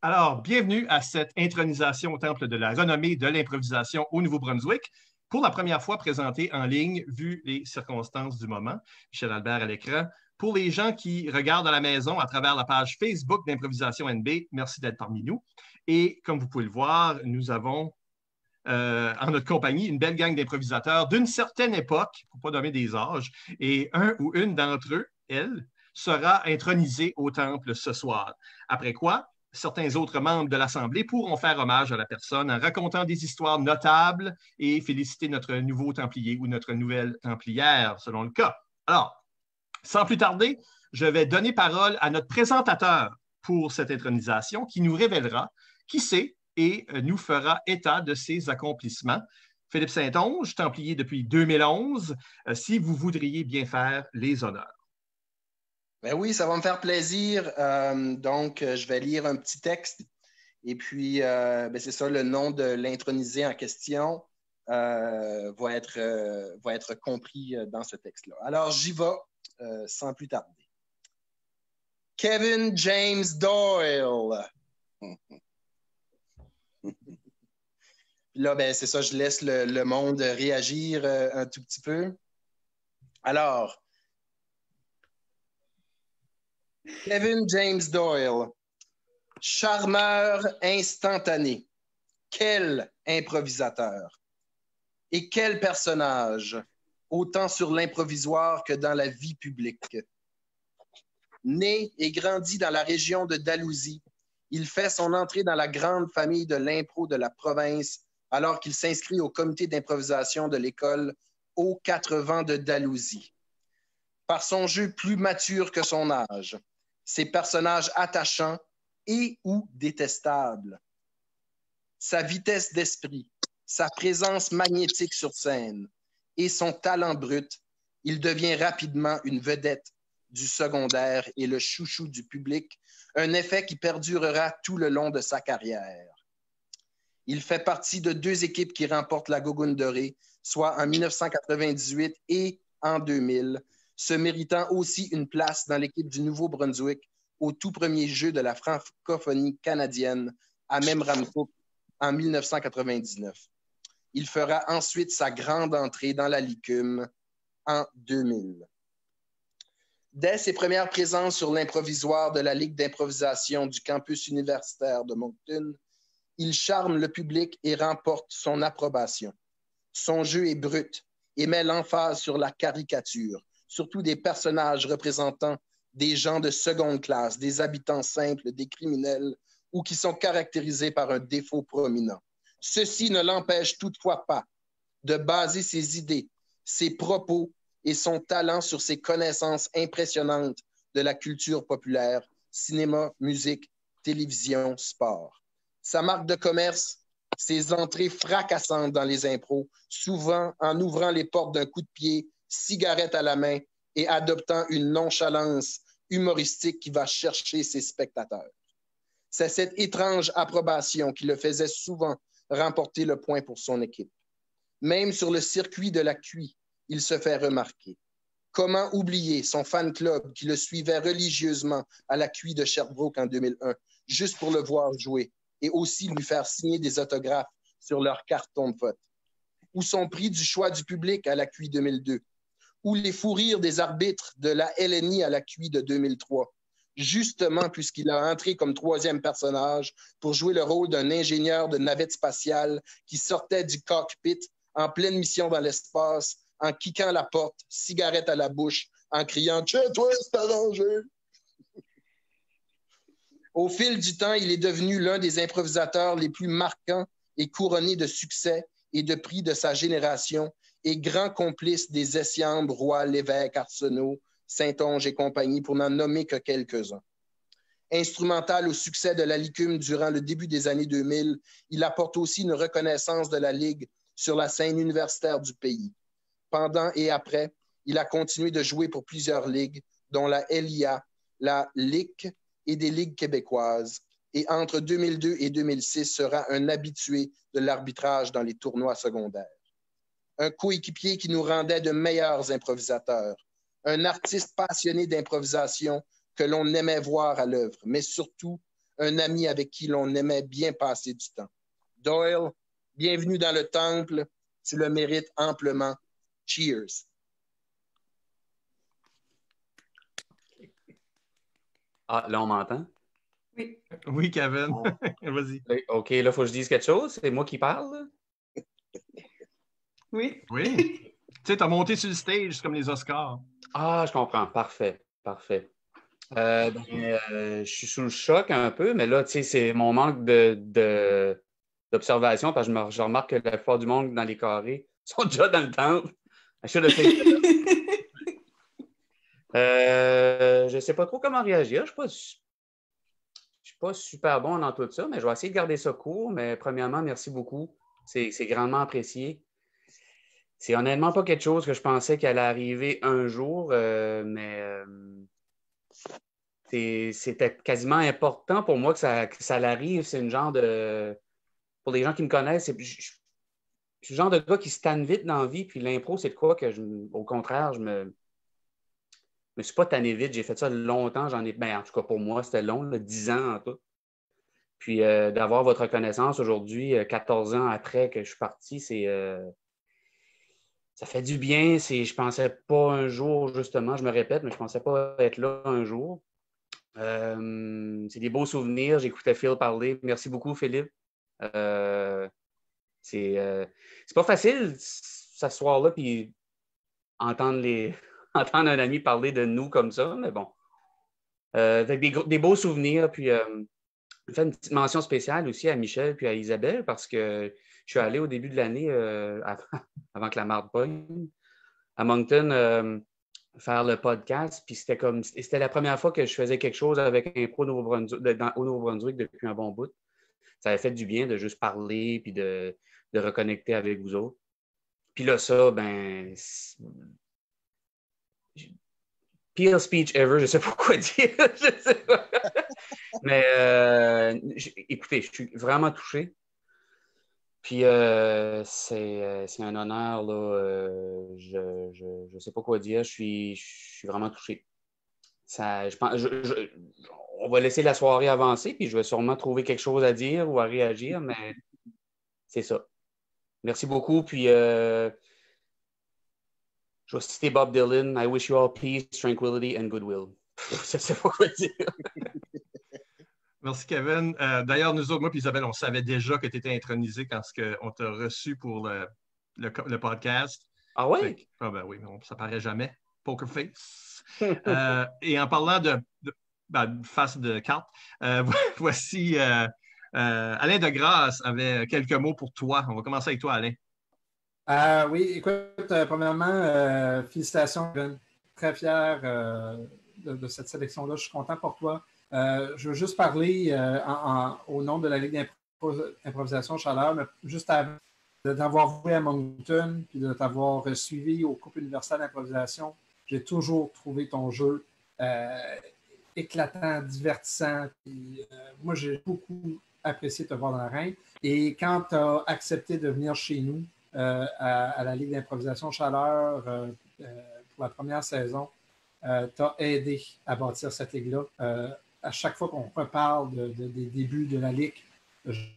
Alors, bienvenue à cette intronisation au Temple de la renommée de l'improvisation au Nouveau-Brunswick. Pour la première fois présentée en ligne, vu les circonstances du moment. Michel Albert à l'écran. Pour les gens qui regardent à la maison à travers la page Facebook d'Improvisation NB, merci d'être parmi nous. Et comme vous pouvez le voir, nous avons en notre compagnie une belle gang d'improvisateurs d'une certaine époque, pour ne pas nommer des âges, et un ou une d'entre eux, elle, sera intronisée au temple ce soir. Après quoi, certains autres membres de l'Assemblée pourront faire hommage à la personne en racontant des histoires notables et féliciter notre nouveau Templier ou notre nouvelle Templière, selon le cas. Alors, sans plus tarder, je vais donner parole à notre présentateur pour cette intronisation qui nous révélera qui c'est et nous fera état de ses accomplissements. Philippe Saint-Onge, Templier depuis 2011, si vous voudriez bien faire les honneurs. Ben oui, ça va me faire plaisir. Je vais lire un petit texte. Et puis, c'est ça, le nom de l'intronisé en question va être compris dans ce texte-là. Alors, j'y vais sans plus tarder. Kevin James Doyle. Là, c'est ça, je laisse le monde réagir un tout petit peu. Alors, Kevin James Doyle, charmeur instantané. Quel improvisateur! Et quel personnage, autant sur l'improvisoire que dans la vie publique. Né et grandi dans la région de Dalhousie, il fait son entrée dans la grande famille de l'impro de la province alors qu'il s'inscrit au comité d'improvisation de l'école aux 4 vents de Dalhousie. Par son jeu plus mature que son âge, ses personnages attachants et ou détestables, sa vitesse d'esprit, sa présence magnétique sur scène et son talent brut, il devient rapidement une vedette du secondaire et le chouchou du public, un effet qui perdurera tout le long de sa carrière. Il fait partie de 2 équipes qui remportent la Gougoune dorée, soit en 1998 et en 2000, se méritant aussi une place dans l'équipe du Nouveau-Brunswick au tout premier jeu de la francophonie canadienne à Memramcook en 1999. Il fera ensuite sa grande entrée dans la Licume en 2000. Dès ses premières présences sur l'improvisoire de la Ligue d'improvisation du campus universitaire de Moncton, il charme le public et remporte son approbation. Son jeu est brut et met l'emphase sur la caricature, surtout des personnages représentant des gens de seconde classe, des habitants simples, des criminels ou qui sont caractérisés par un défaut prominent. Ceci ne l'empêche toutefois pas de baser ses idées, ses propos et son talent sur ses connaissances impressionnantes de la culture populaire, cinéma, musique, télévision, sport. Sa marque de commerce, ses entrées fracassantes dans les impros, souvent en ouvrant les portes d'un coup de pied, cigarette à la main et adoptant une nonchalance humoristique qui va chercher ses spectateurs. C'est cette étrange approbation qui le faisait souvent remporter le point pour son équipe. Même sur le circuit de la QI, il se fait remarquer. Comment oublier son fan club qui le suivait religieusement à la QI de Sherbrooke en 2001, juste pour le voir jouer et aussi lui faire signer des autographes sur leur carton de vote. Ou son prix du choix du public à la QI 2002. Ou les fous rires des arbitres de la LNI à la QI de 2003. Justement puisqu'il a entré comme 3e personnage pour jouer le rôle d'un ingénieur de navette spatiale qui sortait du cockpit en pleine mission dans l'espace, en kickant la porte, cigarette à la bouche, en criant « Chez toi, c'est arrangé! » Au fil du temps, il est devenu l'un des improvisateurs les plus marquants et couronnés de succès et de prix de sa génération et grand complice des Essiambres, Roy, Lévesque, Arsenault, Saint-Onge et compagnie, pour n'en nommer que quelques-uns. Instrumental au succès de la Licume durant le début des années 2000, il apporte aussi une reconnaissance de la Ligue sur la scène universitaire du pays. Pendant et après, il a continué de jouer pour plusieurs ligues, dont la LIA, la LIC et des ligues québécoises, et entre 2002 et 2006 sera un habitué de l'arbitrage dans les tournois secondaires. Un coéquipier qui nous rendait de meilleurs improvisateurs, un artiste passionné d'improvisation que l'on aimait voir à l'œuvre, mais surtout un ami avec qui l'on aimait bien passer du temps. Doyle, bienvenue dans le temple. Tu le mérites amplement. Cheers. Ah, là, on m'entend? Oui. Oui, Kevin. Vas-y. OK, là, il faut que je dise quelque chose. C'est moi qui parle, là? Oui. Oui. Tu sais, t'as monté sur le stage, c'est comme les Oscars. Ah, je comprends. Parfait. Parfait. Je suis sous le choc un peu, mais là, tu sais, c'est mon manque d'observation parce que je remarque que la plupart du monde dans les carrés sont déjà dans le temple. Je ne sais pas trop comment réagir. Je ne suis pas super bon dans tout ça, mais je vais essayer de garder ça court. Mais premièrement, merci beaucoup. C'est grandement apprécié. C'est honnêtement pas quelque chose que je pensais qu'elle allait arriver un jour, mais c'était quasiment important pour moi que ça l'arrive. C'est une genre de... Pour les gens qui me connaissent, je suis le genre de gars qui se tanne vite dans la vie, puis l'impro, c'est de quoi que, au contraire, je me suis pas tanné vite. J'ai fait ça longtemps. En tout cas, pour moi, c'était long, là, 10 ans en tout. Puis d'avoir votre reconnaissance aujourd'hui, 14 ans après que je suis parti, ça fait du bien. Je pensais pas un jour, justement, je me répète, mais je pensais pas être là un jour. C'est des beaux souvenirs. J'écoutais Phil parler. Merci beaucoup, Philippe. C'est pas facile s'asseoir là et entendre entendre un ami parler de nous comme ça, mais bon. Avec des beaux souvenirs. Puis je fais une petite mention spéciale aussi à Michel puis à Isabelle parce que je suis allé au début de l'année, avant que la marde pogne, à Moncton faire le podcast. Puis c'était la première fois que je faisais quelque chose avec Impro au Nouveau-Brunswick depuis un bon bout. Ça avait fait du bien de juste parler puis de reconnecter avec vous autres. Puis là, ça, pire speech ever, je ne sais pas quoi dire. Je sais pas. Mais écoutez, je suis vraiment touché. Puis c'est un honneur, là. Je ne sais pas quoi dire. Je suis vraiment touché. Ça, je pense, on va laisser la soirée avancer, puis je vais sûrement trouver quelque chose à dire ou à réagir, mais c'est ça. Merci beaucoup. Puis je vais citer Bob Dylan. I wish you all peace, tranquility and goodwill. Je ne sais pas quoi dire. Merci, Kevin. D'ailleurs, nous autres, moi et Isabelle, on savait déjà que tu étais intronisé quand on t'a reçu pour le podcast. Ah oui? Ben oui, ça paraît jamais. Poker face. Et en parlant de face de carte, voici Alain Degrasse avait quelques mots pour toi. On va commencer avec toi, Alain. Oui, écoute, premièrement, félicitations, Kevin. Très fier de cette sélection-là. Je suis content pour toi. Je veux juste parler au nom de la Ligue d'improvisation Chaleur, mais juste avant de t'avoir vu à Moncton puis de t'avoir suivi aux Coupes universitaires d'improvisation, j'ai toujours trouvé ton jeu éclatant, divertissant. Puis, moi, j'ai beaucoup apprécié te voir dans l'arène. Et quand tu as accepté de venir chez nous à la Ligue d'improvisation Chaleur pour la première saison, tu as aidé à bâtir cette ligue-là. À chaque fois qu'on reparle des débuts de la Ligue,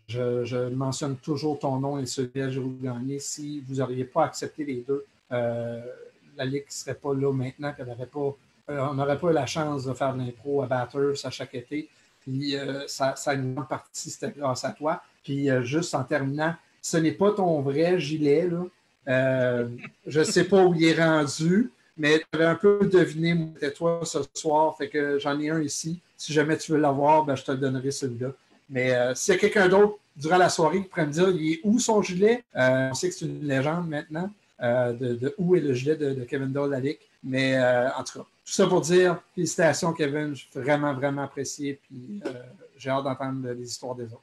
je mentionne toujours ton nom et celui de Jérôme Gagné. Si vous n'auriez pas accepté les deux, la Ligue ne serait pas là maintenant. On n'aurait pas eu la chance de faire de l'impro à Batters à chaque été. Puis ça une grande partie, c'était grâce à toi. Puis juste en terminant, ce n'est pas ton vrai gilet, là. Je ne sais pas où il est rendu, mais tu avais un peu deviné, moi, c'était toi ce soir. Fait que j'en ai un ici. Si jamais tu veux l'avoir, je te le donnerai celui-là. Mais s'il y a quelqu'un d'autre durant la soirée qui pourrait me dire il est où son gilet, on sait que c'est une légende maintenant de où est le gilet de Kevin Doyle Lalique. Mais en tout cas, tout ça pour dire félicitations, Kevin. Je suis vraiment, vraiment apprécié. Puis j'ai hâte d'entendre les histoires des autres.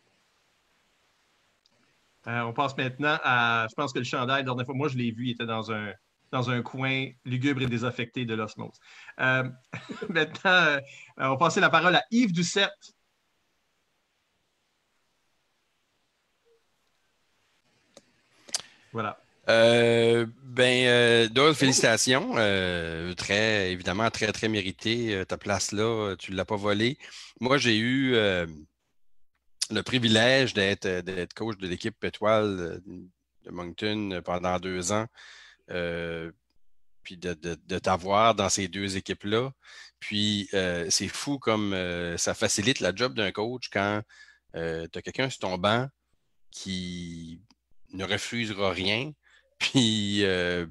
On passe maintenant à. Je pense que le chandail, la dernière fois, moi, je l'ai vu, il était dans un coin lugubre et désaffecté de l'osmose. Maintenant, on va passer la parole à Yves Doucette. Voilà. Doyle, félicitations. Évidemment, très, très mérité. Ta place là, tu ne l'as pas volée. Moi, j'ai eu le privilège d'être coach de l'équipe étoile de Moncton pendant 2 ans. Puis de t'avoir dans ces 2 équipes-là. Puis c'est fou comme ça facilite la job d'un coach quand tu as quelqu'un sur ton banc qui ne refusera rien, puis est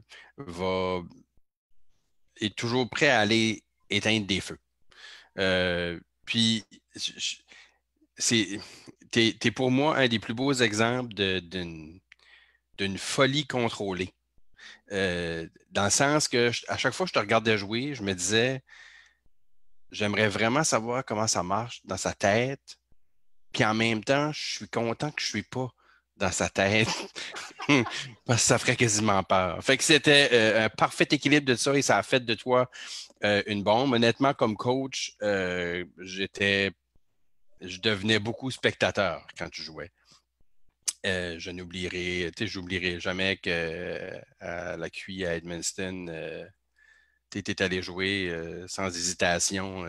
toujours prêt à aller éteindre des feux. Puis t'es pour moi un des plus beaux exemples d'une folie contrôlée. Dans le sens que à chaque fois que je te regardais jouer, je me disais, j'aimerais vraiment savoir comment ça marche dans sa tête. Puis en même temps, je suis content que je ne suis pas dans sa tête. Parce que ça ferait quasiment peur. Fait que c'était un parfait équilibre de ça et ça a fait de toi une bombe. Honnêtement, comme coach, je devenais beaucoup spectateur quand tu jouais. J'oublierai jamais qu'à la QI à Edmundston, tu étais allé jouer sans hésitation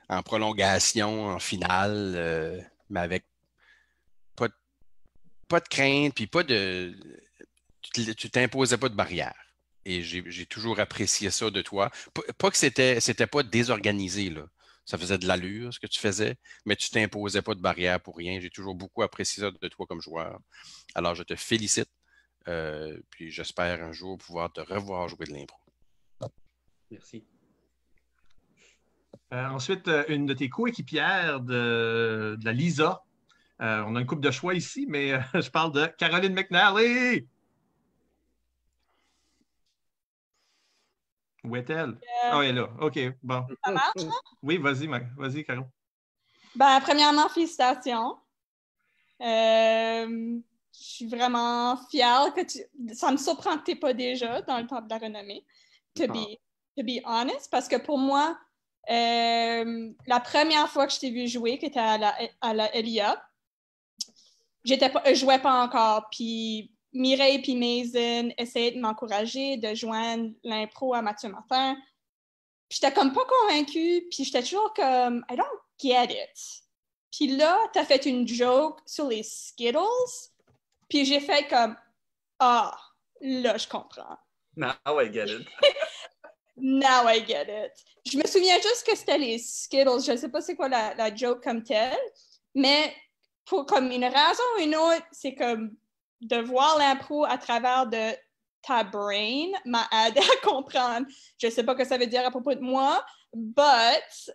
en prolongation, en finale, mais avec pas de crainte, puis pas de. Tu t'imposais pas de barrière. Et j'ai toujours apprécié ça de toi. Pas que c'était pas désorganisé, là. Ça faisait de l'allure, ce que tu faisais, mais tu t'imposais pas de barrière pour rien. J'ai toujours beaucoup apprécié ça de toi comme joueur. Alors, je te félicite. Puis j'espère un jour pouvoir te revoir jouer de l'impro. Merci. Ensuite, une de tes coéquipières de la LISA. On a une couple de choix ici, mais je parle de Caroline McNally. Où est-elle? Ah, elle est là. OK, bon. Ça marche? Oui, vas-y, Caro. Ben, premièrement, félicitations. Je suis vraiment fière que ça me surprend que tu n'es pas déjà dans le temple de la renommée, to be honest, parce que pour moi, la première fois que je t'ai vu jouer, que tu étais à la LIA, je jouais pas encore, puis Mireille et Mason essayaient de m'encourager de joindre l'impro à Mathieu Martin. Puis j'étais comme pas convaincue, puis j'étais toujours comme I don't get it. Puis là, t'as fait une joke sur les Skittles, puis j'ai fait comme ah, là je comprends. Now I get it. Now I get it. Je me souviens juste que c'était les Skittles. Je ne sais pas c'est quoi la joke comme telle, mais pour comme une raison ou une autre, c'est comme de voir l'impro à travers de ta brain m'a aidé à comprendre. Je ne sais pas ce que ça veut dire à propos de moi, but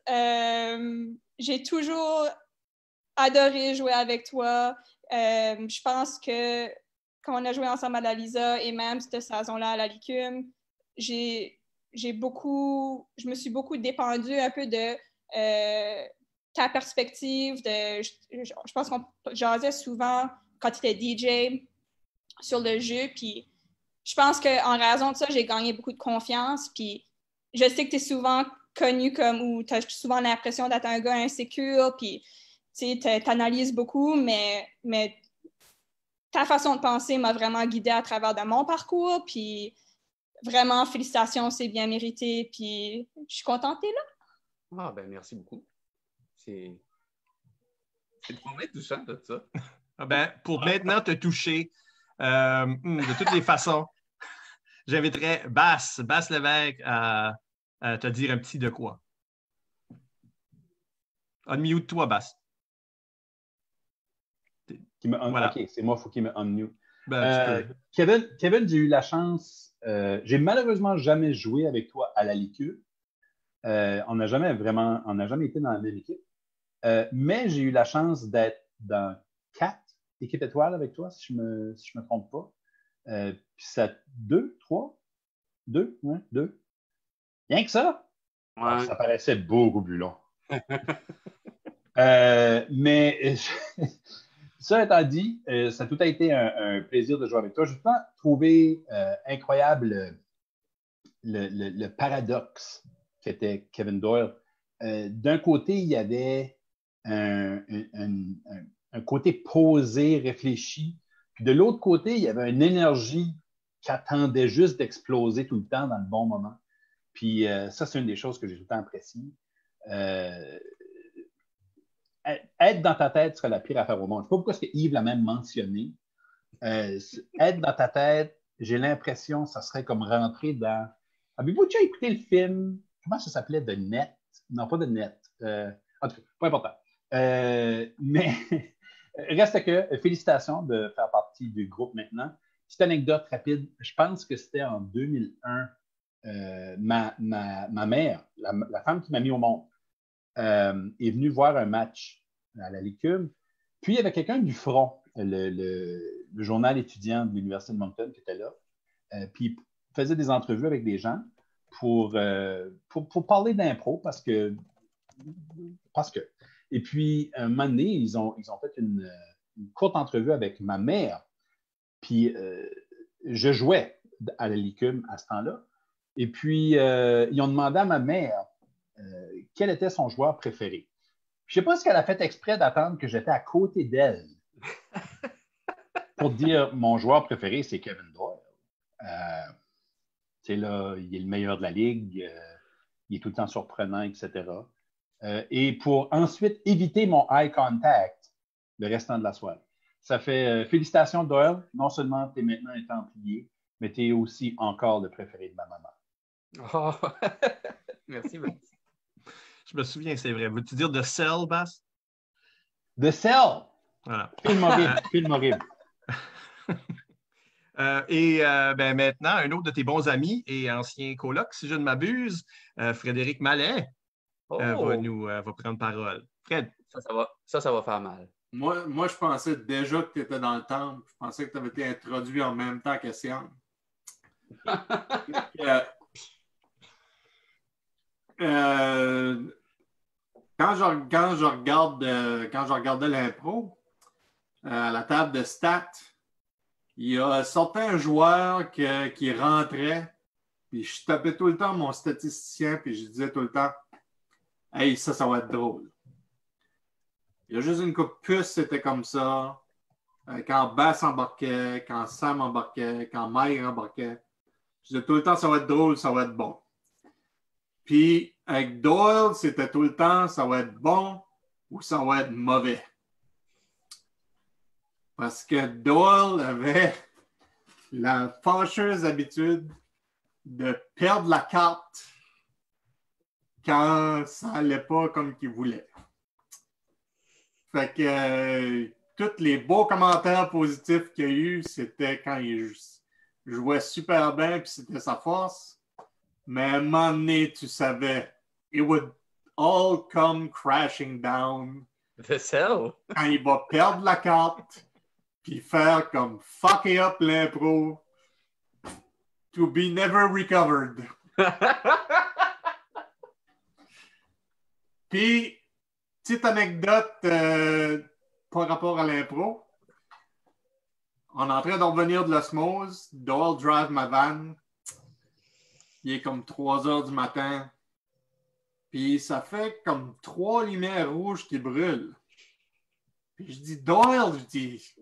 j'ai toujours adoré jouer avec toi. Je pense que quand on a joué ensemble à la Lisa et même cette saison-là à la Licume, je me suis beaucoup dépendue un peu de ta perspective. Je pense qu'on jasait souvent quand tu étais DJ sur le jeu, puis je pense qu'en raison de ça, j'ai gagné beaucoup de confiance, puis je sais que tu es souvent connu comme, ou tu as souvent l'impression d'être un gars insécure, puis tu analyses beaucoup, mais ta façon de penser m'a vraiment guidée à travers de mon parcours, puis vraiment, félicitations, c'est bien mérité, puis je suis contente que tu es là. Ah, ben merci beaucoup. C'est vraiment touchant, tout ça. Ah ben, pour maintenant te toucher de toutes les façons, j'inviterais Bass Lévesque à te dire un petit de quoi. Unmute-toi, Bass. Voilà. OK, c'est moi, il faut qu'il me unmute. Kevin, j'ai eu la chance, j'ai malheureusement jamais joué avec toi à la LICU. On n'a jamais été dans la même équipe. Mais j'ai eu la chance d'être dans 4 équipes étoiles avec toi, si je me trompe pas. Puis ça, 2. Rien que ça? Ouais. Alors, ça paraissait beaucoup plus long. Mais ça étant dit, ça a tout été un plaisir de jouer avec toi. J'ai vraiment trouvé incroyable le paradoxe qu'était Kevin Doyle. D'un côté, il y avait un côté posé, réfléchi. Puis de l'autre côté, il y avait une énergie qui attendait juste d'exploser tout le temps dans le bon moment. Puis ça, c'est une des choses que j'ai tout le temps apprécié. être dans ta tête serait la pire affaire au monde. Je ne sais pas pourquoi est-ce que Yves l'a même mentionné. Être dans ta tête, j'ai l'impression que ça serait comme rentrer dans... Avez-vous déjà écouté le film? Comment ça s'appelait? De Net? Non, pas de Net. En tout cas, pas important. Mais reste que, félicitations de faire partie du groupe maintenant. Petite anecdote rapide. Je pense que c'était en 2001. Ma mère, la femme qui m'a mis au monde, est venue voir un match à la Licume. Puis, il y avait quelqu'un du Front, le journal étudiant de l'Université de Moncton qui était là. Puis, il faisait des entrevues avec des gens pour parler d'impro parce que. Et puis, un moment donné, ils ont fait une courte entrevue avec ma mère. Puis, je jouais à la Licume à ce temps-là. Et puis, ils ont demandé à ma mère quel était son joueur préféré. Je ne sais pas si elle a fait exprès d'attendre que j'étais à côté d'elle pour dire mon joueur préféré, c'est Kevin Doyle. Là, il est le meilleur de la ligue, il est tout le temps surprenant, etc. Et pour ensuite éviter mon eye contact le restant de la soirée. Ça fait félicitations, Doyle. Non seulement tu es maintenant un Templier, mais tu es aussi encore le préféré de ma maman. Oh. Merci. Je me souviens, c'est vrai. Veux-tu dire The Cell, Bass? The Cell! Voilà. Film horrible. Maintenant, un autre de tes bons amis et ancien coloc, si je ne m'abuse, Frédéric Mallet, va prendre parole. Fred. Ça va faire mal. Moi, je pensais déjà que tu étais dans le temple. Je pensais que tu avais été introduit en même temps que Sian. Quand je regardais l'impro, à la table de stats, il y a certains joueurs qui rentraient, puis je tapais tout le temps mon statisticien, puis je disais tout le temps « Hey, ça va être drôle. » Il y a juste une couple de puces, c'était comme ça. Quand Bass embarquait, quand Sam embarquait, quand Mike embarquait, je disais tout le temps « Ça va être drôle, ça va être bon. » Puis avec Doyle, c'était tout le temps « Ça va être bon ou ça va être mauvais. » Parce que Doyle avait la fâcheuse habitude de perdre la carte quand ça n'allait pas comme qu'il voulait. Fait que tous les beaux commentaires positifs qu'il y a eu, c'était quand il jouait super bien, puis c'était sa force. Mais à un moment donné, tu savais, it would all come crashing down. The Cell? Quand il va perdre la carte, puis faire comme fucker up l'impro to be never recovered. Puis, petite anecdote par rapport à l'impro. On est en train de revenir de l'osmose. Doyle drive ma van. Il est comme 3 heures du matin. Puis, ça fait comme 3 lumières rouges qui brûlent. Puis, je dis, Doyle, je dis,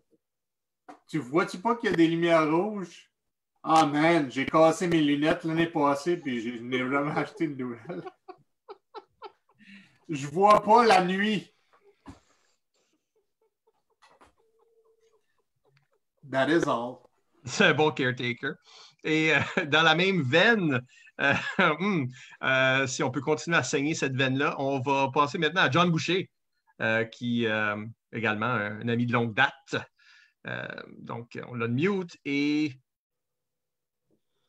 tu vois-tu pas qu'il y a des lumières rouges? Ah, man, j'ai cassé mes lunettes l'année passée, puis je n'ai jamais acheté une nouvelle. Je vois pas la nuit. That is all. C'est un bon caretaker. Et dans la même veine, si on peut continuer à saigner cette veine-là, on va passer maintenant à John Boucher, qui est également un ami de longue date. Donc, on l'a mute et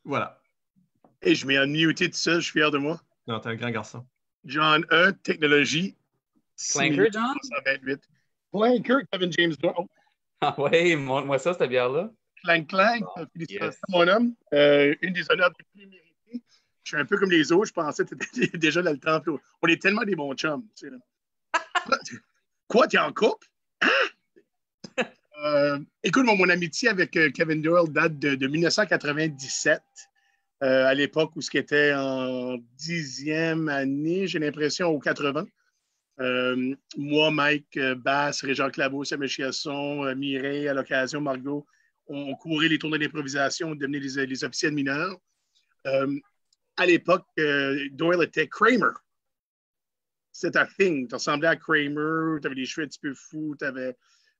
voilà. Et je m'ai unmuté tout seul, je suis fier de moi. Non, t'es un grand garçon. John E, technologie. Clanker, John? 1928. Clanker, Kevin James Doyle. Ah oui, montre-moi ça, cette bière-là. Clank, félicitations, mon homme. Une des honneurs les plus méritées. Je suis un peu comme les autres, je pensais que tu étais déjà dans le temple. On est tellement des bons chums. Tu sais, là. Quoi, tu es en couple? Écoute, mon amitié avec Kevin Doyle date de 1997, à l'époque où ce qui était en 10e année, j'ai l'impression, aux 80. Moi, Mike, Bass, Régent Claveau, Samuel Chiasson, Mireille, à l'occasion, Margot, on courait les tournois d'improvisation, on devenait les officiels mineurs. À l'époque, Doyle était Kramer. c'était ta thing. Tu ressemblais à Kramer, tu avais les cheveux un petit peu fous,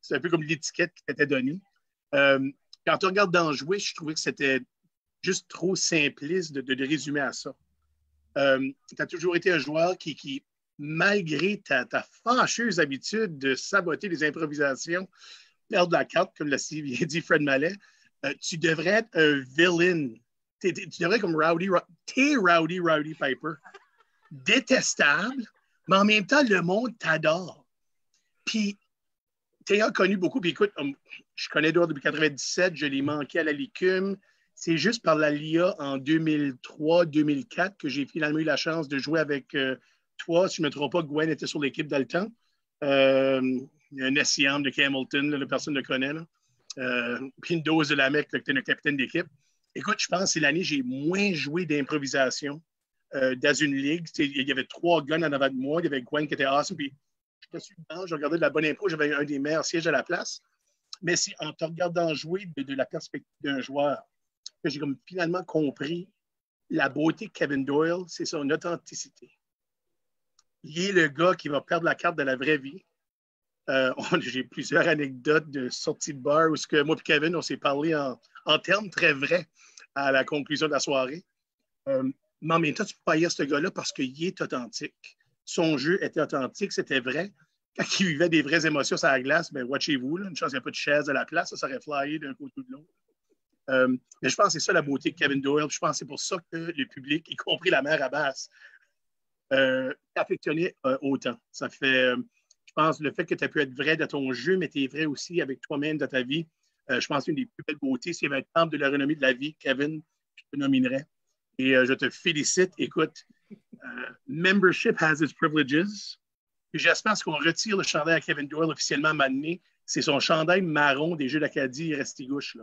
c'est un peu comme l'étiquette qui t'était donnée. Quand tu regardes d'en jouer, je trouvais que c'était juste trop simpliste de résumer à ça. Tu as toujours été un joueur qui malgré ta fâcheuse habitude de saboter les improvisations, perdre la carte, comme l'a si bien dit Fred Mallet, tu devrais être un villain. Tu devrais être comme Rowdy Piper. Détestable, mais en même temps, le monde t'adore. Puis, t'ayant connu beaucoup, puis écoute, je connais Edouard depuis 97, je l'ai manqué à la Licume. C'est juste par la LIA en 2003-2004 que j'ai finalement eu la chance de jouer avec toi. Si je ne me trompe pas, Gwen était sur l'équipe dans le temps. Il y a un SCM de Hamilton, là, personne ne le connaît. Puis une dose de la mec, que tu es le capitaine d'équipe. Écoute, je pense que c'est l'année où j'ai moins joué d'improvisation dans une ligue. Il y avait 3 guns en avant de moi. Il y avait Gwen qui était awesome. Puis je suis dedans, je regardais de la bonne impro. J'avais un des meilleurs sièges à la place. Mais c'est en te regardant jouer de la perspective d'un joueur que j'ai comme finalement compris la beauté de Kevin Doyle, c'est son authenticité. Il est le gars qui va perdre la carte de la vraie vie. J'ai plusieurs anecdotes de sortie de bar où moi et Kevin, on s'est parlé en termes très vrais à la conclusion de la soirée. Mais en même temps, tu peux pas haïr ce gars-là parce qu'il est authentique. Son jeu était authentique, c'était vrai. Quand il vivait des vraies émotions sur la glace, ben watchez-vous, une chance qu'il n'y a pas de chaise à la place, ça aurait flyé d'un côté ou de l'autre. Mais je pense que c'est ça la beauté de Kevin Doyle. Je pense que c'est pour ça que le public, y compris la mère Abbas, affectionné autant. Ça fait, je pense, le fait que tu as pu être vrai de ton jeu, mais tu es vrai aussi avec toi-même de ta vie. Je pense que c'est une des plus belles beautés. S'il y avait un temple de la renommée de la vie, Kevin, je te nominerais. Et je te félicite. Écoute, membership has its privileges. Et j'espère qu'on retire le chandail à Kevin Doyle officiellement à m'amener. C'est son chandail marron des Jeux d'Acadie et Restigouche.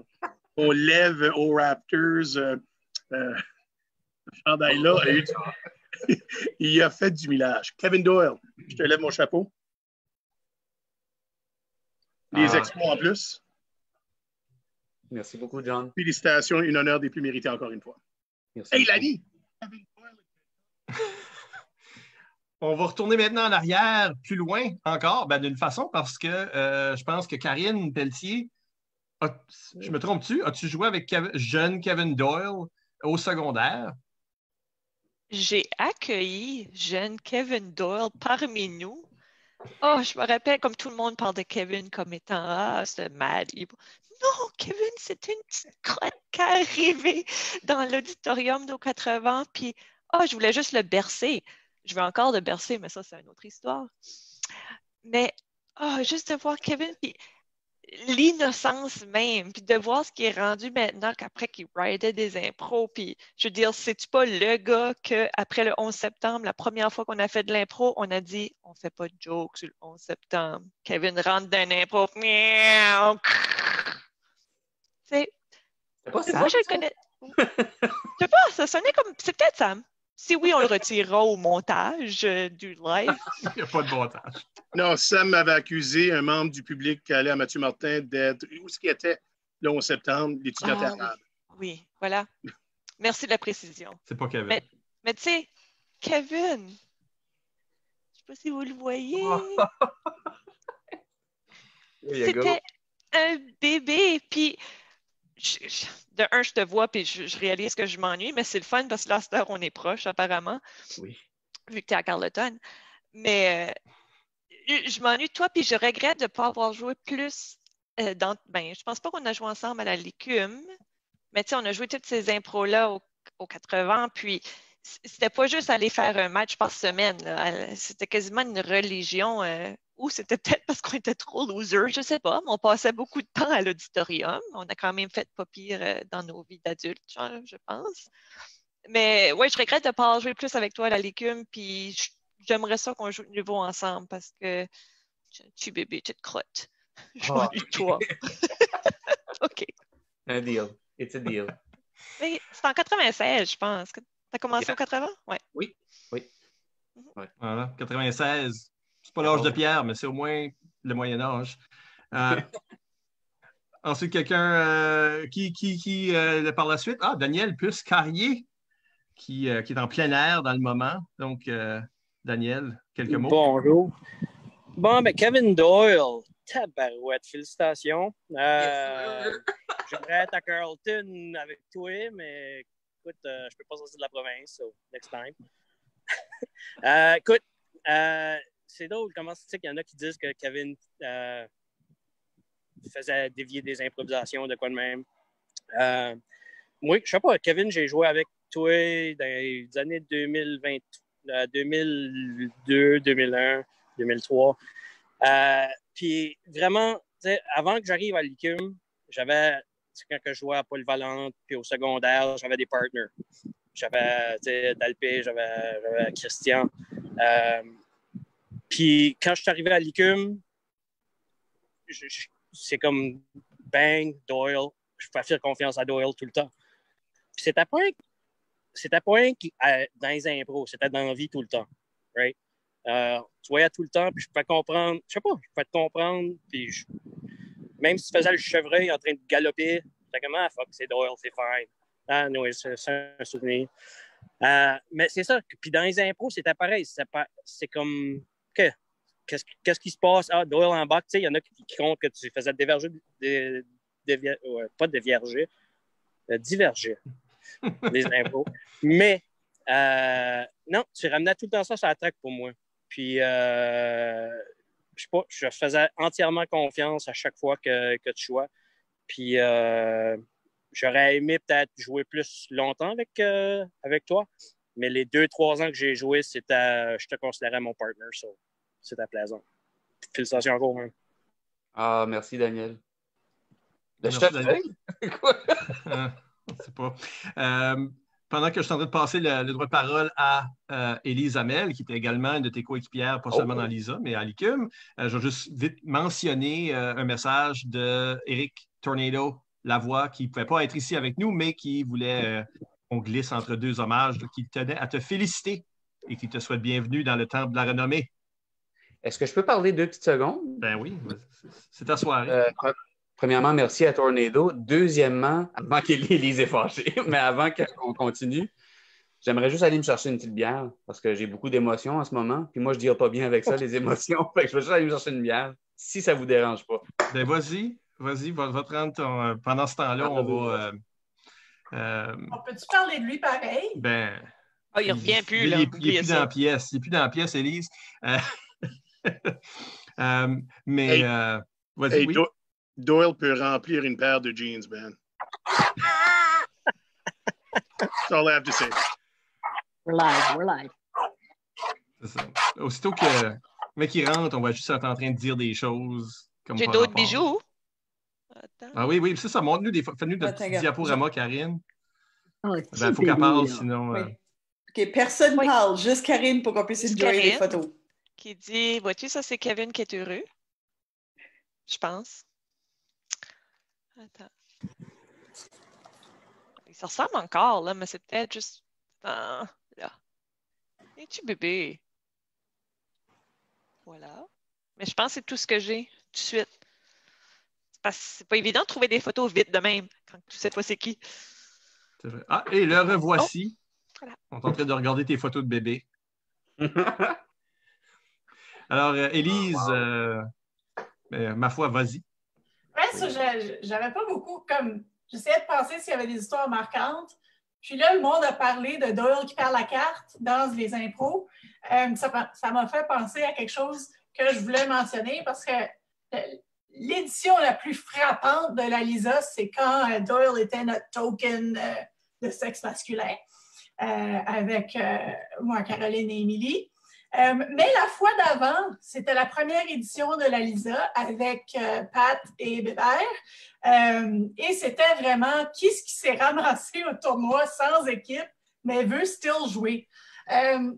On lève aux Raptors. Le chandail-là il a fait du millage. Kevin Doyle, je te lève mon chapeau. Les exploits en plus. Merci beaucoup, John. Félicitations, une honneur des plus mérités encore une fois. Merci Hey, Lani! On va retourner maintenant en arrière, plus loin encore, d'une façon, parce que je pense que Karine Pelletier, je me trompe-tu? As-tu joué avec jeune Kevin Doyle au secondaire? J'ai accueilli jeune Kevin Doyle parmi nous. Oh, je me rappelle, comme tout le monde parle de Kevin comme étant ce mad evil. Non, Kevin, c'était une petite crotte qui est arrivée dans l'auditorium d'Au 80. Puis, je voulais juste le bercer. Je veux encore le bercer, mais ça, c'est une autre histoire. Mais, juste de voir Kevin, puis l'innocence même, puis de voir ce qui est rendu maintenant qu'après qu'il ridait des impros, puis je veux dire, c'est-tu pas le gars qu'après le 11 septembre, la première fois qu'on a fait de l'impro, on a dit, on fait pas de jokes sur le 11 septembre. Kevin rentre dans un impro, miaou! C'est pas Sam, moi, je le connais. Je sais pas, ça sonnait comme, c'est peut-être Sam. Si oui, on le retirera au montage du live. Il n'y a pas de montage. Non, Sam m'avait accusé un membre du public qui allait à Mathieu Martin d'être où ce qui était le 11 septembre, l'étudiant arabe. Oui, voilà. Merci de la précision. C'est pas Kevin. Mais tu sais, Kevin, je sais pas si vous le voyez. C'était un bébé. Puis, de un, je te vois, puis je réalise que je m'ennuie, mais c'est le fun parce que là, à cette heure, on est proche, apparemment. Oui. Vu que tu es à Carleton. Mais je m'ennuie de toi, puis je regrette de ne pas avoir joué plus je pense pas qu'on a joué ensemble à la Licume, mais tu sais, on a joué toutes ces impros-là au 80, puis c'était pas juste aller faire un match par semaine. Là. C'était quasiment une religion. Ou c'était peut-être parce qu'on était trop losers, je sais pas, mais on passait beaucoup de temps à l'auditorium. On a quand même fait pas pire dans nos vies d'adultes, je pense. Mais ouais, je regrette de ne pas avoir joué plus avec toi à la Licume, puis j'aimerais ça qu'on joue de nouveau ensemble parce que tu bébé, tu te crottes. Je m'ennuie de toi. OK. Un deal. It's a deal. Mais c'est en 96, je pense. Tu as commencé au 80? Ouais. Oui. Ouais. Voilà, 96. C'est pas l'âge de pierre, mais c'est au moins le Moyen-Âge. Ensuite, quelqu'un qui par la suite, Daniel Puce-Carrier, qui est en plein air dans le moment. Donc, Daniel, quelques mots? Bonjour. Bon, ben Kevin Doyle, tabarouette, félicitations. J'aimerais être à Carlton avec toi, mais écoute, je peux pas sortir de la province, so next time. Écoute, c'est drôle comment c'est qu'il y en a qui disent que Kevin faisait dévier des improvisations de quoi de même. Moi, je sais pas, Kevin, j'ai joué avec toi dans les années 2020, 2002, 2001, 2003. Puis vraiment, avant que j'arrive à l'ICUM, quand je jouais à Polyvalente, puis au secondaire, j'avais des partners. J'avais Dalpé, j'avais Christian. Puis quand je suis arrivé à l'ICUM, c'est comme bang, Doyle. Je peux faire confiance à Doyle tout le temps. Puis c'était pas dans les impros, c'était dans la vie tout le temps. Right? Tu voyais tout le temps, puis je pouvais comprendre. Je sais pas, je pouvais te comprendre. Puis même si tu faisais le chevreuil en train de galoper, j'étais comme, ah, fuck, c'est Doyle, c'est fine. Ah, non, c'est un souvenir. Mais c'est ça. Puis dans les impros, c'était pareil. C'est comme, qu'est-ce qui se passe? Ah, Doyle en bas, tu sais, il y en a qui comptent que tu faisais diverger, pas diverger, diverger les impros. Mais, non, tu ramenais tout le temps ça sur la track pour moi. Puis, je sais pas, je faisais entièrement confiance à chaque fois que tu jouais. Puis, j'aurais aimé peut-être jouer plus longtemps avec toi, mais les 2-3 ans que j'ai joué, je te considérais mon partner, so c'était plaisant. Félicitations encore. Hein. Ah, merci, Daniel. Merci, Daniel. Je sais pas. Pendant que je suis en train de passer le droit de parole à Élise Hamel, qui était également une de tes coéquipières, pas seulement dans l'ISA, mais à l'ICUM, je vais juste vite mentionner un message d'Éric Tornado Lavoie, qui ne pouvait pas être ici avec nous, mais qui voulait qu'on glisse entre deux hommages, qui tenait à te féliciter et qui te souhaite bienvenue dans le Temple de la Renommée. Est-ce que je peux parler 2 petites secondes? Ben oui, c'est ta soirée. Premièrement, merci à Tornado. Deuxièmement, avant qu'Élise est fâchée, mais avant qu'on continue, j'aimerais juste aller me chercher une petite bière parce que j'ai beaucoup d'émotions en ce moment. Puis moi, je ne dirai pas bien avec ça, les émotions. Fait que je vais juste aller me chercher une bière, si ça ne vous dérange pas. Ben vas-y, va te rendre pendant ce temps-là, on va... On peut-tu parler de lui pareil? Ben... Ah, il revient plus, là. Il n'est plus dans la pièce. Il n'est plus dans la pièce, Élise. Mais... vas-y, oui. Doyle peut remplir une paire de jeans, man. That's all I have to say. We're live. C'est ça. Aussitôt que le mec il rentre, on va juste être en train de dire des choses. J'ai d'autres bijoux. Attends. Ah oui, c'est ça. Montre-nous fais-nous de petits diaporamas, Karine. Oh, ben, faut qu'elle parle, sinon... Oui. OK, personne ne parle, juste Karine pour qu'on puisse enjoyer les photos. Qui dit, vois-tu, ça c'est Kevin qui est heureux. Je pense. Attends. Ça ressemble encore, là, mais c'est peut-être juste... là. Es-tu bébé? Voilà. Mais je pense que c'est tout ce que j'ai, tout de suite. Parce que c'est pas évident de trouver des photos vite de même, quand tu sais pas c'est qui. C'est vrai. Ah, et le revoici. Oh, voilà. On est en train de regarder tes photos de bébé. Alors, Élise, ma foi, vas-y. Ouais, ça, j'avais pas beaucoup comme... J'essayais de penser s'il y avait des histoires marquantes. Puis là, le monde a parlé de Doyle qui perd la carte dans les impros. Ça m'a fait penser à quelque chose que je voulais mentionner parce que l'édition la plus frappante de la Lisa, c'est quand Doyle était notre token de sexe masculin avec moi, Caroline et Émilie. Mais la fois d'avant, c'était la première édition de la Lisa avec Pat et Bébert. Et c'était vraiment qui s'est ramassé au tournoi sans équipe, mais veut still jouer.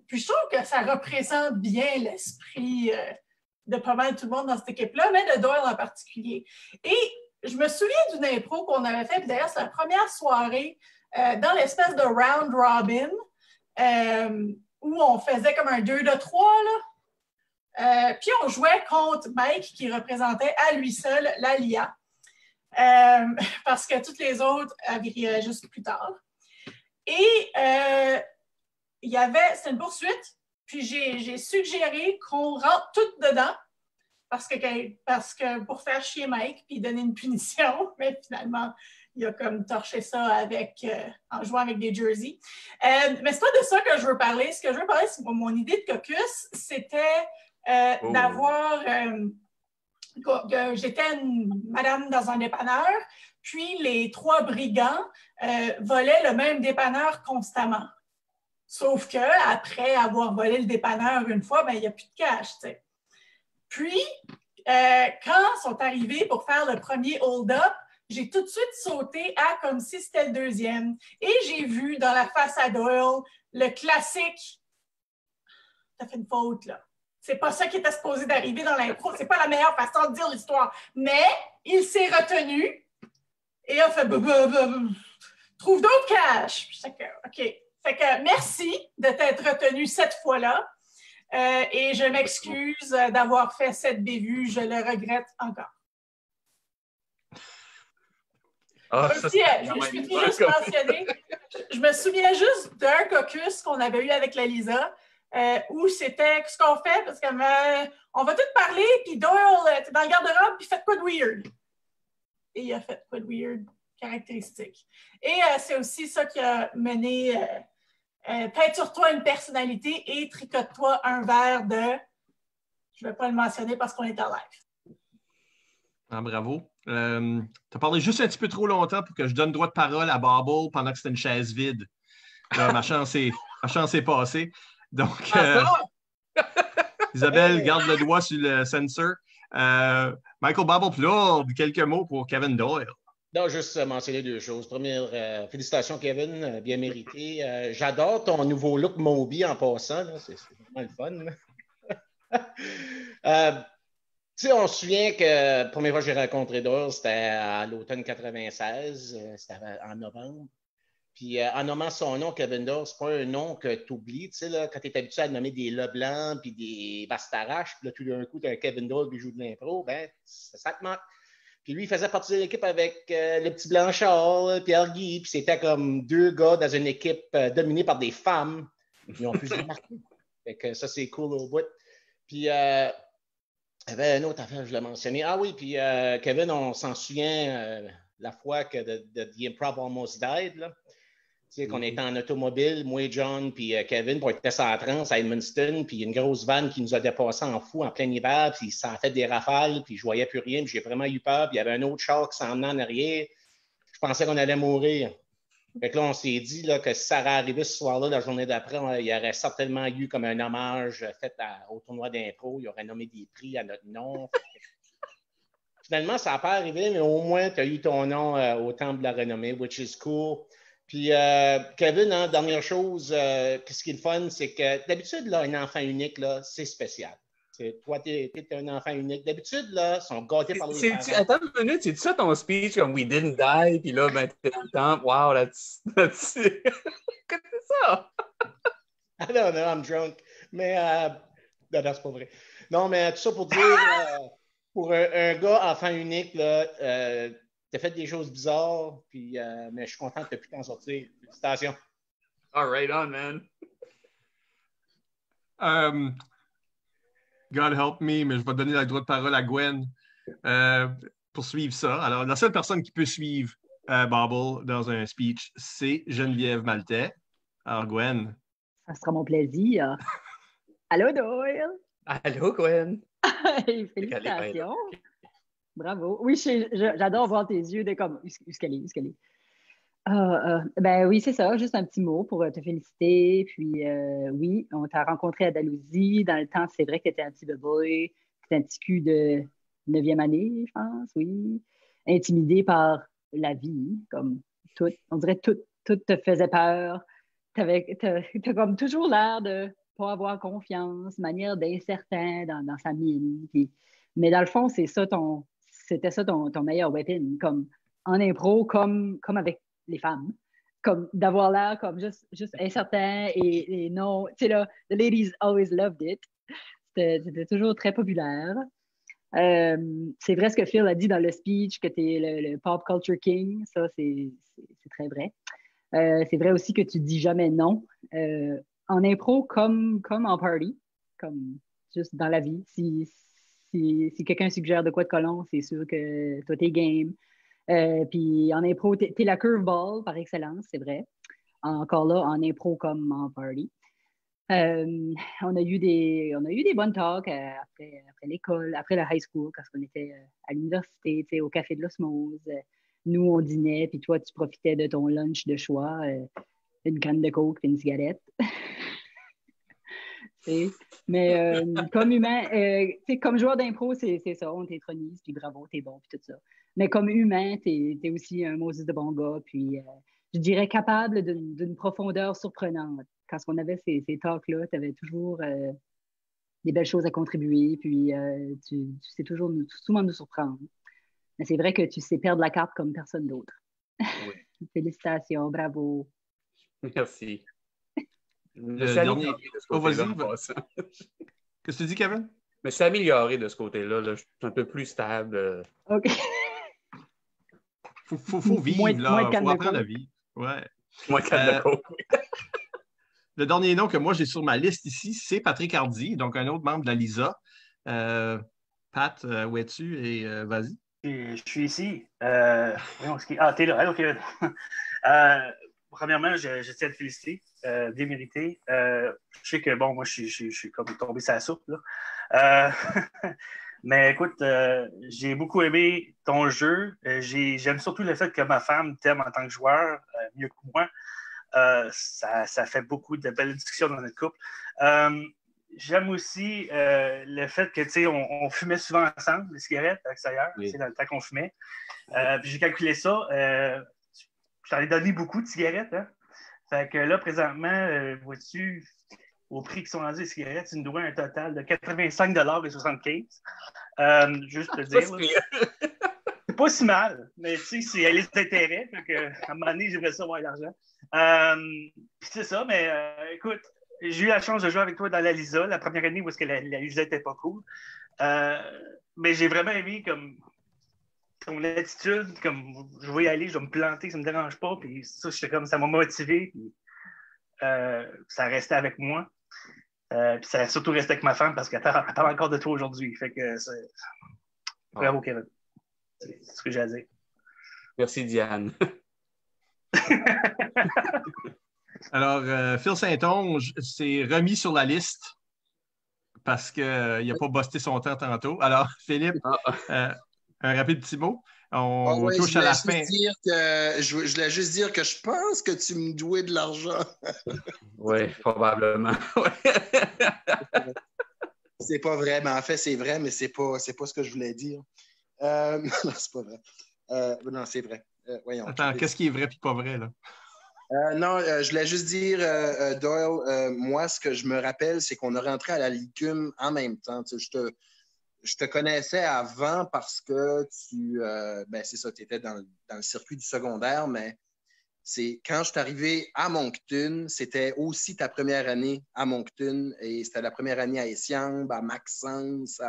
Puis je trouve que ça représente bien l'esprit de pas mal tout le monde dans cette équipe-là, mais de Doyle en particulier. Et je me souviens d'une impro qu'on avait faite, d'ailleurs, c'est la première soirée dans l'espèce de round robin. Où on faisait comme un 2-3, là. Puis on jouait contre Mike, qui représentait à lui seul la LIA. Parce que toutes les autres arrivaient juste plus tard. Et c'était une poursuite. Puis j'ai suggéré qu'on rentre tout dedans parce que pour faire chier Mike puis donner une punition, mais finalement, il a comme torché ça en jouant avec des jerseys. Mais c'est pas de ça que je veux parler. Ce que je veux parler, c'est mon idée de caucus, c'était d'avoir... j'étais une madame dans un dépanneur, puis les 3 brigands volaient le même dépanneur constamment. Sauf qu'après avoir volé le dépanneur une fois, ben, il n'y a plus de cash. T'sais. Puis, quand ils sont arrivés pour faire le premier hold-up, j'ai tout de suite sauté à comme si c'était le deuxième. Et j'ai vu dans la face à Doyle le classique « T'as fait une faute, là. » C'est pas ça qui était supposé d'arriver dans l'impro. C'est pas la meilleure façon de dire l'histoire. Mais il s'est retenu et a fait « Trouve d'autres cash. » OK. Fait que merci de t'être retenu cette fois-là. Et je m'excuse d'avoir fait cette bévue. Je le regrette encore. Je me souviens juste d'un caucus qu'on avait eu avec la Lisa où c'était ce qu'on fait parce qu'on va tout parler, puis Doyle, t'es dans le garde-robe, puis faites quoi de weird? Et il a fait quoi de weird caractéristique. Et c'est aussi ça qui a mené peinture-toi une personnalité et tricote-toi un verre de... Je ne vais pas le mentionner parce qu'on est en live. Ah, bravo. Tu as parlé juste un petit peu trop longtemps pour que je donne droit de parole à Bobble pendant que c'était une chaise vide. Ma chance est passée. Donc, Isabelle, garde le doigt sur le sensor. Michael Bobble, quelques mots pour Kevin Doyle. Non, juste mentionner 2 choses. Première, félicitations, Kevin, bien mérité. J'adore ton nouveau look Moby en passant. C'est vraiment le fun. Tu sais, on se souvient que la première fois que j'ai rencontré Doyle, c'était à l'automne 96, c'était en novembre. Puis en nommant son nom, Kevin Doyle, c'est pas un nom que tu oublies. Tu sais, là, quand tu es habitué à nommer des Leblanc puis des Bastarache, puis là, tout d'un coup, tu as un Kevin Doyle qui joue de l'impro, ben, ça te manque. Puis lui, il faisait partie de l'équipe avec le petit Blanchard, Pierre-Guy, puis c'était comme 2 gars dans une équipe dominée par des femmes. Ils ont pu se remarquer. Fait que ça, c'est cool au bout. Puis, il y avait une autre affaire, je l'ai mentionné. Ah oui, puis Kevin, on s'en souvient la fois que The Improv Almost Died, là. Tu sais, qu'on était en automobile, moi, John, puis Kevin, pour être à trans à Edmundston, puis une grosse vanne qui nous a dépassé en fou en plein hiver, puis ça a fait des rafales, puis je voyais plus rien, puis j'ai vraiment eu peur, puis il y avait un autre char qui s'en venait en arrière. Je pensais qu'on allait mourir. Fait que là, on s'est dit là, que si ça allait arriver ce soir-là, la journée d'après, il y aurait certainement eu comme un hommage fait au tournoi d'impro. Il aurait nommé des prix à notre nom. Finalement, ça n'a pas arrivé, mais au moins, tu as eu ton nom au Temple de la Renommée, which is cool. Puis, Kevin, hein, dernière chose, ce qui est le fun, c'est que d'habitude, là, un enfant unique, là, c'est spécial. Toi, tu es un enfant unique. D'habitude, là, ils sont gâtés par les parents. Attends une minute, c'est ça ton speech comme We didn't die, puis là, ben, t'es dans le temps. Wow, that's... Qu'est-ce que c'est ça? I don't know, I'm drunk. Mais, non, c'est pas vrai. Non, mais tout ça pour dire, pour un gars enfant unique, là, t'as fait des choses bizarres, puis, mais je suis content que tu aies pu t'en sortir. Félicitations. All right on, man. God help me, mais je vais donner le droit de parole à Gwen pour suivre ça. Alors, la seule personne qui peut suivre Bobble dans un speech, c'est Geneviève Maltais. Alors, Gwen. Ça sera mon plaisir. Allô, Doyle. Allô, Gwen. Hey, félicitations. Bravo. Oui, j'adore voir tes yeux de comme, où est-ce qu'elle est? Ben oui, c'est ça, juste un petit mot pour te féliciter. Puis oui, on t'a rencontré à Dalhousie. Dans le temps, c'est vrai que tu étais un petit bébé, tu étais un petit cul de 9e année, je pense, oui. Intimidé par la vie, comme tout. On dirait que tout te faisait peur. T'as comme toujours l'air de pas avoir confiance, manière d'incertain dans sa mine. Mais dans le fond, c'était ça ton meilleur weapon, comme en impro, comme avec les femmes, comme d'avoir l'air comme juste incertain et non, tu sais là, the ladies always loved it. C'était toujours très populaire. C'est vrai ce que Phil a dit dans le speech, que tu es le pop culture king, ça c'est très vrai. C'est vrai aussi que tu dis jamais non en impro comme en party, comme juste dans la vie. Si quelqu'un suggère de quoi de colon, c'est sûr que toi, t'es game. Puis en impro, t'es la curveball par excellence, c'est vrai. Encore là, en impro comme en party. On a eu des bonnes talks après l'école, après la high school, quand on était à l'université, au café de l'Osmose. Nous, on dînait, puis toi, tu profitais de ton lunch de choix, une canne de coke et une cigarette. Mais comme humain, comme joueur d'impro, c'est ça, on t'étronise, puis bravo, t'es bon, puis tout ça. Mais comme humain, t'es aussi un Moses de bon gars, puis je dirais capable d'une profondeur surprenante. Quand on avait ces talks-là, tu avais toujours des belles choses à contribuer, puis tu sais toujours souvent nous surprendre. Mais c'est vrai que tu sais perdre la carte comme personne d'autre. Oui. Félicitations, bravo. Merci. Le dernier. Oh, vas-y. Qu'est-ce que tu dis, Kevin? Je me suis amélioré de ce côté-là. Là. Je suis un peu plus stable. OK. Faut vivre, là. Faut apprendre à vivre. Ouais. Moins de coke. Le dernier nom que moi, j'ai sur ma liste ici, c'est Patrick Hardy, donc un autre membre de la LISA. Pat, où es-tu? Et vas-y. Je suis ici. T'es là. Allô, Kevin. Premièrement, je tiens à te féliciter. Bien mérité. Je sais que, bon, moi, je suis comme tombé sur la soupe, là. Mais écoute, j'ai beaucoup aimé ton jeu. J'aime surtout le fait que ma femme t'aime en tant que joueur, mieux que moi. Ça fait beaucoup de belles discussions dans notre couple. J'aime aussi le fait que, tu sais, on fumait souvent ensemble, les cigarettes à l'extérieur, oui. Dans le temps qu'on fumait. Puis j'ai calculé ça. Je t'en ai donné beaucoup de cigarettes. Hein? Fait que là, présentement, vois-tu, au prix qui sont rendus les cigarettes, tu nous dois un total de 85,75 $. Juste te dire. C'est pas si mal, mais tu sais, c'est à liste d'intérêt. À un moment donné, j'aimerais ça avoir l'argent. Puis c'est ça, mais écoute, j'ai eu la chance de jouer avec toi dans la LISA, la première année où est-ce que la LISA n'était pas cool. Mais j'ai vraiment aimé comme ton attitude, comme je vais y aller, je vais me planter, ça ne me dérange pas. Puis ça, ça m'a motivé. Puis, ça restait avec moi. Puis ça a surtout resté avec ma femme parce qu'elle parle encore de toi aujourd'hui. Fait que c'est. Bravo, Kevin. C'est ce que j'ai à dire. Merci, Diane. Alors, Phil Saint-Onge s'est remis sur la liste parce qu'il n'a pas busté son temps tantôt. Alors, Philippe, un rapide petit mot. On touche à la fin. Je voulais juste dire que je pense que tu me dois de l'argent. Oui, probablement. C'est pas vrai, mais en fait, c'est vrai, mais c'est pas ce que je voulais dire. Non, c'est pas vrai. Non, c'est vrai. Voyons. Attends, qu'est-ce qui est vrai et pas vrai, là? Non, je voulais juste dire, Doyle, moi, ce que je me rappelle, c'est qu'on est rentré à la Licume en même temps. Je te connaissais avant parce que c'est ça, tu étais dans le circuit du secondaire, mais c'est quand je suis arrivé à Moncton, c'était aussi ta première année à Moncton et c'était la première année à Essiambe, à Maxence,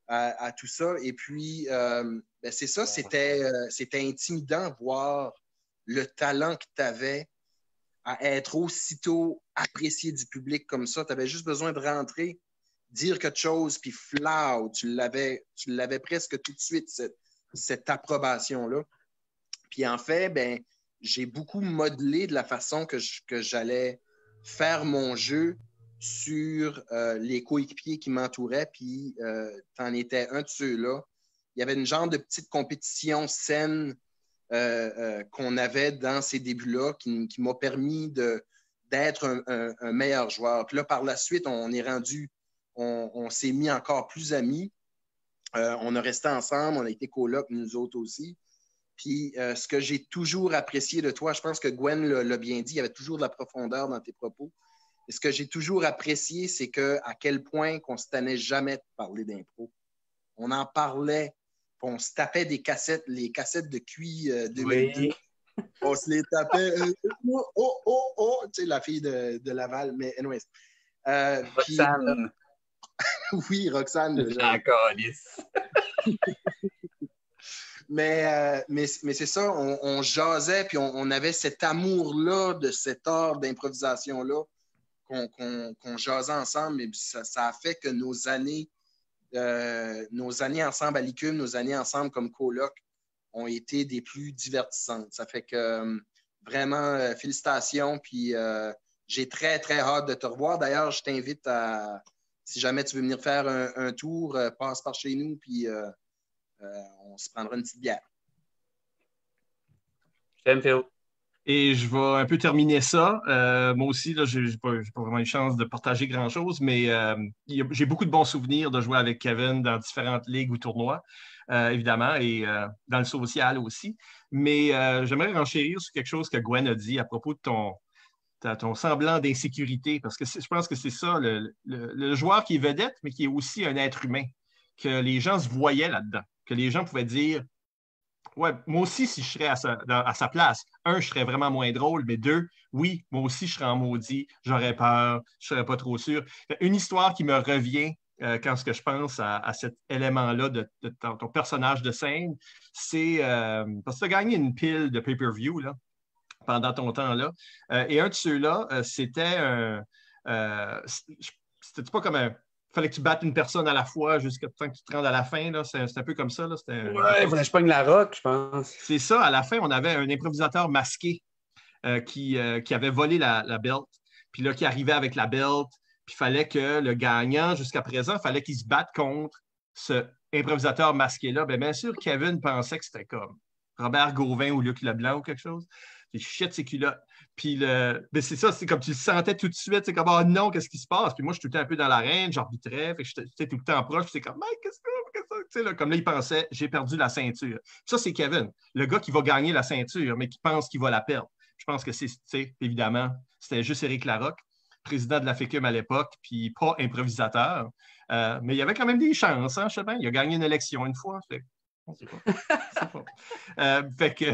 à tout ça. Et puis, c'est ça, c'était intimidant voir le talent que tu avais à être aussitôt apprécié du public comme ça. Tu avais juste besoin de rentrer, dire quelque chose, puis flau, tu l'avais presque tout de suite, cette approbation-là. Puis en fait, j'ai beaucoup modelé de la façon que j'allais faire mon jeu sur les coéquipiers qui m'entouraient, puis t'en étais un de ceux-là. Il y avait une genre de petite compétition saine qu'on avait dans ces débuts-là qui m'a permis d'être un meilleur joueur. Puis là, par la suite, on est rendu, on s'est mis encore plus amis. On a resté ensemble, on a été colocs, nous autres aussi. Puis ce que j'ai toujours apprécié de toi, je pense que Gwen l'a bien dit, il y avait toujours de la profondeur dans tes propos. Et ce que j'ai toujours apprécié, c'est à quel point qu'on ne se tannait jamais de parler d'impro. On en parlait, on se tapait les cassettes de QI 2002. Oui. On se les tapait. Tu sais, la fille de Laval, mais anyways. Roxane. Oui, Roxane. Encore, Mais c'est ça, on jasait, puis on avait cet amour-là de cet art d'improvisation-là qu'on jasait ensemble. Et ça a fait que nos années ensemble à l'ICUM, nos années ensemble comme coloc ont été des plus divertissantes. Ça fait que vraiment, félicitations. Puis j'ai très, très hâte de te revoir. D'ailleurs, je t'invite à, si jamais tu veux venir faire un tour, passe par chez nous, puis on se prendra une petite bière. J'aime Phil. Et je vais un peu terminer ça. Moi aussi, je n'ai pas vraiment eu chance de partager grand-chose, mais j'ai beaucoup de bons souvenirs de jouer avec Kevin dans différentes ligues ou tournois, évidemment, et dans le social aussi. Mais j'aimerais renchérir sur quelque chose que Gwen a dit à propos de ton semblant d'insécurité, parce que je pense que c'est ça, le joueur qui est vedette, mais qui est aussi un être humain, que les gens se voyaient là-dedans, que les gens pouvaient dire ouais, moi aussi, si je serais à sa place, un, je serais vraiment moins drôle, mais deux, oui, moi aussi, je serais en maudit, j'aurais peur, je ne serais pas trop sûr. Une histoire qui me revient quand ce que je pense à cet élément-là de ton personnage de scène, c'est parce que tu as gagné une pile de pay-per-view là, pendant ton temps là. Et un de ceux-là, c'était c'était pas comme un. Il fallait que tu battes une personne à la fois jusqu'à temps que tu te rendes à la fin. C'est un peu comme ça. Là. Ouais, il fallait que je pogne la rock, je pense. C'est ça. À la fin, on avait un improvisateur masqué qui avait volé la belt. Puis là, qui arrivait avec la belt. Puis il fallait que le gagnant, jusqu'à présent, il fallait qu'il se batte contre ce improvisateur masqué-là. Bien sûr, Kevin pensait que c'était comme Robert Gauvin ou Luc Leblanc ou quelque chose. Il chiait ses culottes. Puis ben c'est ça, c'est comme tu le sentais tout de suite, c'est comme oh non, qu'est-ce qui se passe? Puis moi, je suis tout le temps un peu dans l'arène, j'arbitrais, fait que j'étais tout le temps proche, puis c'est comme Mike, qu'est-ce que là, comme là, il pensait, j'ai perdu la ceinture. Puis ça, c'est Kevin, le gars qui va gagner la ceinture, mais qui pense qu'il va la perdre. Je pense que c'est, évidemment, c'était juste Éric Larocque, président de la FECUM à l'époque, puis pas improvisateur. Mais il y avait quand même des chances, hein, je sais bien. Il a gagné une élection une fois. Fait on sait pas. Fait que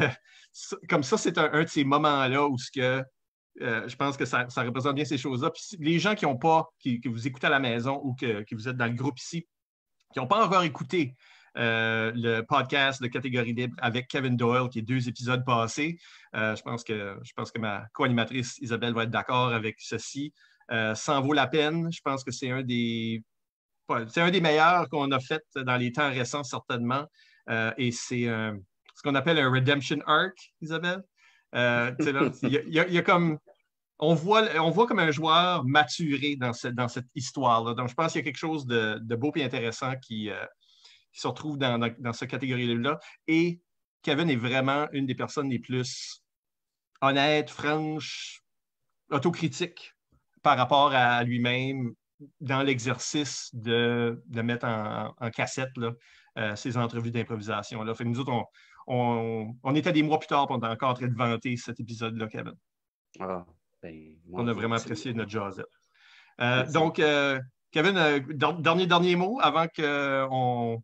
comme ça, c'est un de ces moments-là où je pense que ça représente bien ces choses-là. Puis les gens qui vous écoutez à la maison ou que vous êtes dans le groupe ici, qui n'ont pas encore écouté le podcast de Catégorie libre avec Kevin Doyle, qui est 2 épisodes passés, je pense que ma co-animatrice Isabelle va être d'accord avec ceci. Ça en vaut la peine. Je pense que c'est un des meilleurs qu'on a fait dans les temps récents, certainement. Et c'est ce qu'on appelle un redemption arc, Isabelle. Il y a comme. On voit comme un joueur maturé dans cette histoire-là. Donc, je pense qu'il y a quelque chose de beau et intéressant qui se retrouve dans cette catégorie-là. Et Kevin est vraiment une des personnes les plus honnêtes, franches, autocritiques par rapport à lui-même dans l'exercice de mettre en cassette là, ces entrevues d'improvisation. Là. Fait que nous autres, on était des mois plus tard, on est encore en train de vanter cet épisode-là, Kevin. Ah. On a vraiment apprécié notre jazzette. Donc, Kevin, dernier mot avant qu'on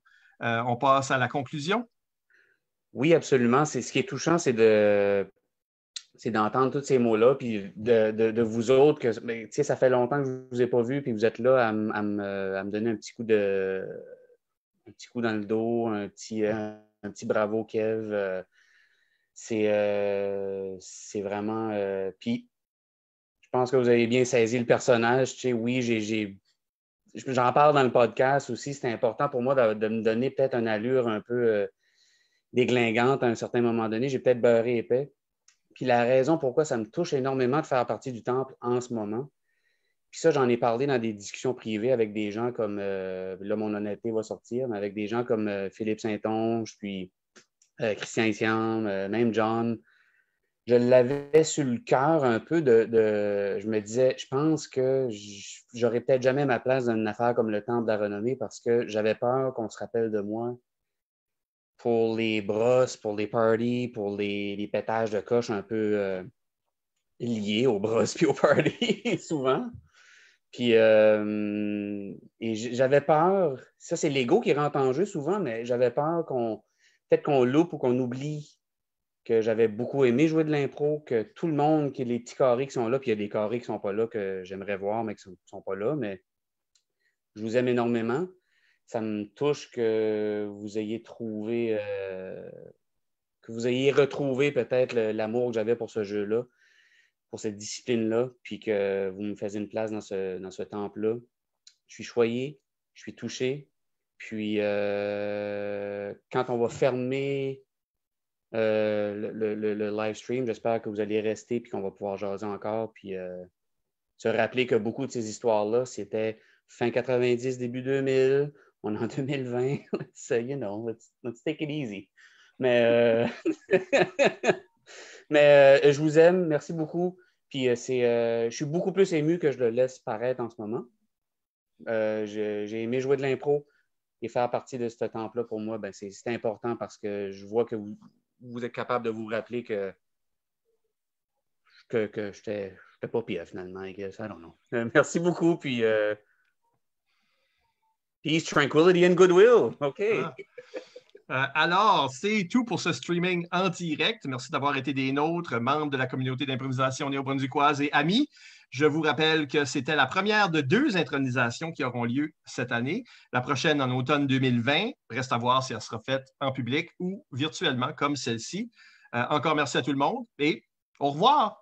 passe à la conclusion? Oui, absolument. Ce qui est touchant, c'est d'entendre tous ces mots-là, puis de vous autres, que ça fait longtemps que je ne vous ai pas vu, puis vous êtes là à me donner un petit coup dans le dos, un petit bravo, Kev. C'est vraiment... Puis, je pense que vous avez bien saisi le personnage. Oui, j'en parle dans le podcast aussi. C'est important pour moi de me donner peut-être une allure un peu déglingante à un certain moment donné. J'ai peut-être beurré épais. Puis la raison pourquoi ça me touche énormément de faire partie du temple en ce moment. Puis ça, j'en ai parlé dans des discussions privées avec des gens comme, là, mon honnêteté va sortir, mais avec des gens comme Philippe Saint-Onge, puis Christian Issiam, même John. Je l'avais sur le cœur un peu je me disais, je pense que j'aurais peut-être jamais ma place dans une affaire comme le Temple de la Renommée parce que j'avais peur qu'on se rappelle de moi pour les brosses, pour les parties, pour les pétages de coche un peu liés aux brosses puis aux parties, souvent. Puis et j'avais peur, ça c'est l'ego qui rentre en jeu souvent, mais j'avais peur peut-être qu'on loupe ou qu'on oublie que j'avais beaucoup aimé jouer de l'impro, que tout le monde, les petits carrés qui sont là, puis il y a des carrés qui ne sont pas là, que j'aimerais voir, mais qui ne sont pas là, mais je vous aime énormément. Ça me touche que vous ayez retrouvé peut-être l'amour que j'avais pour ce jeu-là. cette discipline-là, puis que vous me faisiez une place dans ce temple-là. Je suis choyé, je suis touché. Puis, quand on va fermer le live stream, j'espère que vous allez rester puis qu'on va pouvoir jaser encore. Puis, se rappeler que beaucoup de ces histoires-là, c'était fin 90, début 2000. On est en 2020. Let's take it easy. Mais, je vous aime. Merci beaucoup. Puis, je suis beaucoup plus ému que je le laisse paraître en ce moment. J'ai aimé jouer de l'impro. Et faire partie de ce temple-là, pour moi, ben, c'est important parce que je vois que vous êtes capable de vous rappeler que j'étais pas pire, finalement. I guess. I don't know. Merci beaucoup, puis peace, tranquility and goodwill. OK. Alors, c'est tout pour ce streaming en direct. Merci d'avoir été des nôtres, membres de la communauté d'improvisation néo-brunswickoise et amis. Je vous rappelle que c'était la première de 2 intronisations qui auront lieu cette année. La prochaine en automne 2020. Reste à voir si elle sera faite en public ou virtuellement comme celle-ci. Encore merci à tout le monde et au revoir.